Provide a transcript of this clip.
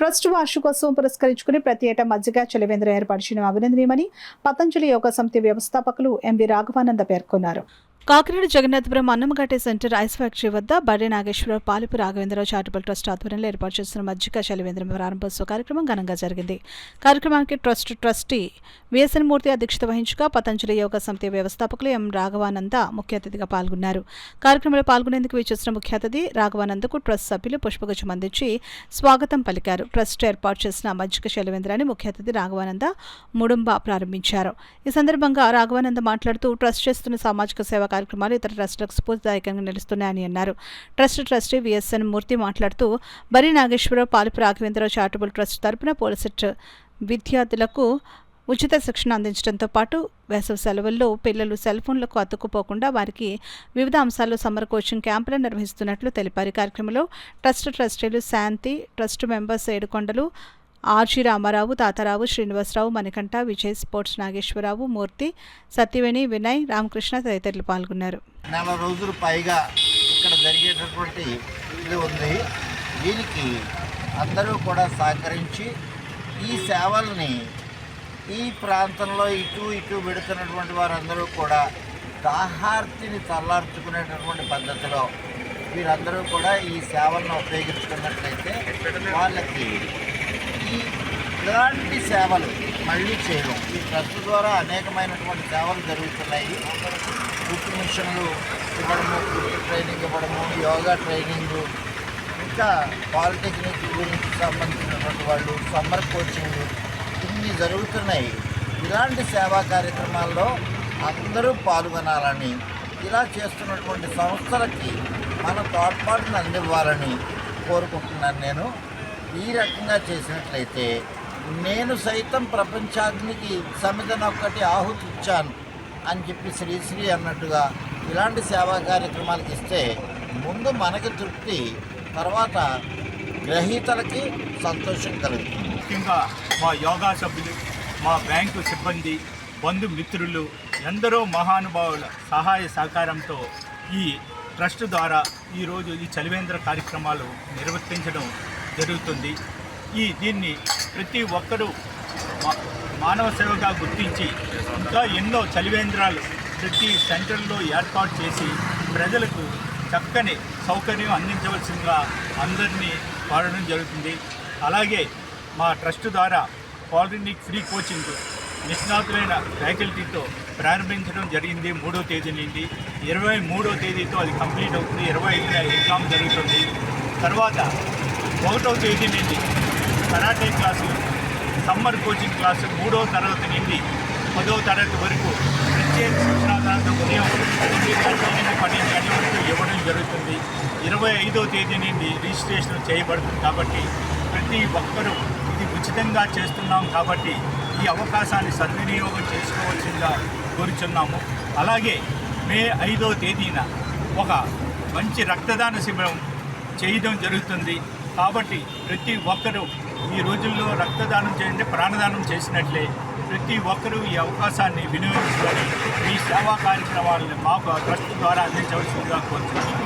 Trust వార్షికోత్సవం పురస్కరించుకుని ప్రతి ఏటా మజ్జిగ చలివేంద్ర ఏర్పాటు చేయడం అభినందనీయమని పతంజలి యోగా సమితి వ్యవస్థాపకులు ఎంవి రాఘవానంద పేర్కొన్నారు. Kakinada Jagannathapuram Annamagadda centre ice factory వద్ద బర్రె నాగేశ్వరరావు పాలిపు రాఘవేంద్రరావు చారిటబుల్ ట్రస్ట్ ఆధ్వర్యంలో ఏర్పాటు చేసిన మజ్జిగ చలివేంద్రం ప్రారంభోత్సవ కార్యక్రమం ఘనంగా జరిగింది. కార్యక్రమానికి ట్రస్టీ విఎస్ఎన్ మూర్తి అధ్యక్షత వహించగా పతంజలి యోగా సమితి వ్యవస్థాపకులు ఎం రాఘవానంద ముఖ్య అతిథిగా పాల్గొన్నారు. కార్యక్రమంలో పాల్గొనేందుకు విచ్చేసిన ముఖ్య అతిథి రాఘవానందకు ట్రస్ట్ సభ్యులు పుష్పగుచ్చం అందించి స్వాగతం పలికారు. ట్రస్ట్ ఏర్పాటు చేసిన మజ్జిగ చలివేంద్రాన్ని ముఖ్య అతిథి రాఘవానంద ముడుంబ ప్రారంభించారు. ఈ సందర్భంగా రాఘవానంద మాట్లాడుతూ ట్రస్ట్ చేస్తున్న సామాజిక సేవ కార్యక్రమాలు ఇతర ట్రస్టులకు స్ఫూర్తిదాయకంగా నిలుస్తున్నాయని అన్నారు. ట్రస్టీ విఎస్ఎన్ మూర్తి మాట్లాడుతూ బర్రె నాగేశ్వరరావు పాలిపు రాఘవేంద్రరావు చారిటబుల్ ట్రస్ట్ తరపున పోలీసెట్ విద్యార్థులకు ఉచిత శిక్షణ అందించడంతో పాటు వేసవి సెలవుల్లో పిల్లలు సెల్ ఫోన్లకు అతుక్కుపోకుండా వారికి వివిధ అంశాల్లో సమ్మర్ కోచింగ్ క్యాంపులు నిర్వహిస్తున్నట్లు తెలిపారు. కార్యక్రమంలో ట్రస్టీలు శాంతి, ట్రస్ట్ మెంబర్స్ ఏడుకొండలు, ఆర్జీ రామారావు, తాతారావు, శ్రీనివాసరావు, మణికంఠ, విజయ్, స్పోర్ట్స్ నాగేశ్వరరావు, మూర్తి, సత్యవేణి, వినయ్, రామకృష్ణ తదితరులు పాల్గొన్నారు. నెల రోజులు పైగా ఇక్కడ జరిగేటటువంటి ఇది ఉంది. దీనికి అందరూ కూడా సహకరించి ఈ సేవల్ని ఈ ప్రాంతంలో ఇటు పెడుతున్నటువంటి వారందరూ కూడా దాహార్తిని చల్లార్చుకునేటటువంటి పద్ధతిలో వీరందరూ కూడా ఈ సేవలను ఉపయోగించుకున్నట్లయితే వాళ్ళకి ఇలాంటి సేవలు మళ్ళీ చేయడం. ఈ ట్రస్ట్ ద్వారా అనేకమైనటువంటి సేవలు జరుగుతున్నాయి. కుట్టు మిషన్లు ఇవ్వడము, కుట్టు ట్రైనింగ్ ఇవ్వడము, యోగా ట్రైనింగు, ఇంకా పాలిటెక్నిక్ గురించి సంబంధించినటువంటి వాళ్ళు సమ్మర్ కోచింగ్ ఇన్ని జరుగుతున్నాయి. ఇలాంటి సేవా కార్యక్రమాల్లో అందరూ పాల్గొనాలని, ఇలా చేస్తున్నటువంటి సంస్థలకి మన తోడ్పాటును అందివ్వాలని కోరుకుంటున్నాను. నేను ఈ రకంగా చేసినట్లయితే నేను సైతం ప్రపంచానికి సమిధనొక్కటి ఆహుతి ఇచ్చాను అని చెప్పి శ్రీశ్రీ అన్నట్టుగా ఇలాంటి సేవా కార్యక్రమాలకు ఇస్తే ముందు మనకి తృప్తి, తర్వాత గ్రహీతలకి సంతోషం కలుగుతుంది. ముఖ్యంగా మా యోగా సభ్యులు, మా బ్యాంకు సిబ్బంది, బంధుమిత్రులు ఎందరో మహానుభావుల సహాయ సహకారంతో ఈ ట్రస్ట్ ద్వారా ఈరోజు ఈ చలివేంద్ర కార్యక్రమాలు నిర్వర్తించడం జరుగుతుంది. దీన్ని ప్రతి ఒక్కరూ మానవ సేవగా గుర్తించి ఇంకా ఎన్నో చలివేంద్రాలు ప్రతి సెంటర్లో ఏర్పాటు చేసి ప్రజలకు చక్కని సౌకర్యం అందించవలసిందిగా అందరినీ కోరడం జరుగుతుంది. అలాగే మా ట్రస్ట్ ద్వారా పాలిటెక్నిక్ ఫ్రీ కోచింగ్ నిష్ణాతులైన ఫ్యాకల్టీతో ప్రారంభించడం జరిగింది. 3వ తేదీ నుండి 23వ తేదీతో అది కంప్లీట్ అవుతుంది. 25న ఎగ్జామ్ జరుగుతుంది. తర్వాత 1వ తేదీ నుండి కరాటే క్లాసులు, సమ్మర్ కోచింగ్ క్లాసు 3వ తరగతి నుండి 10వ తరగతి వరకు ప్రత్యేక శిక్షణార్థాలతో ఉదయం 9 గంటల నుండి 10 గంటల వరకు ఇవ్వడం జరుగుతుంది. 25వ తేదీ నుండి రిజిస్ట్రేషన్ చేయబడుతుంది. కాబట్టి ప్రతి ఒక్కరూ ఇది ఉచితంగా చేస్తున్నాం కాబట్టి ఈ అవకాశాన్ని సద్వినియోగం చేసుకోవాల్సిందిగా కోరుచున్నాము. అలాగే మే 5వ తేదీన ఒక మంచి రక్తదాన శిబిరం చేయడం జరుగుతుంది. కాబట్టి ప్రతి ఒక్కరూ ఈ రోజుల్లో రక్తదానం చేయండి, ప్రాణదానం చేసినట్లే ప్రతి ఒక్కరూ ఈ అవకాశాన్ని వినియోగించుకొని ఈ సేవా కార్యక్రమాలను మాకు ట్రస్ట్ ద్వారా అందించవలసిందిగా కోరుతున్నాము.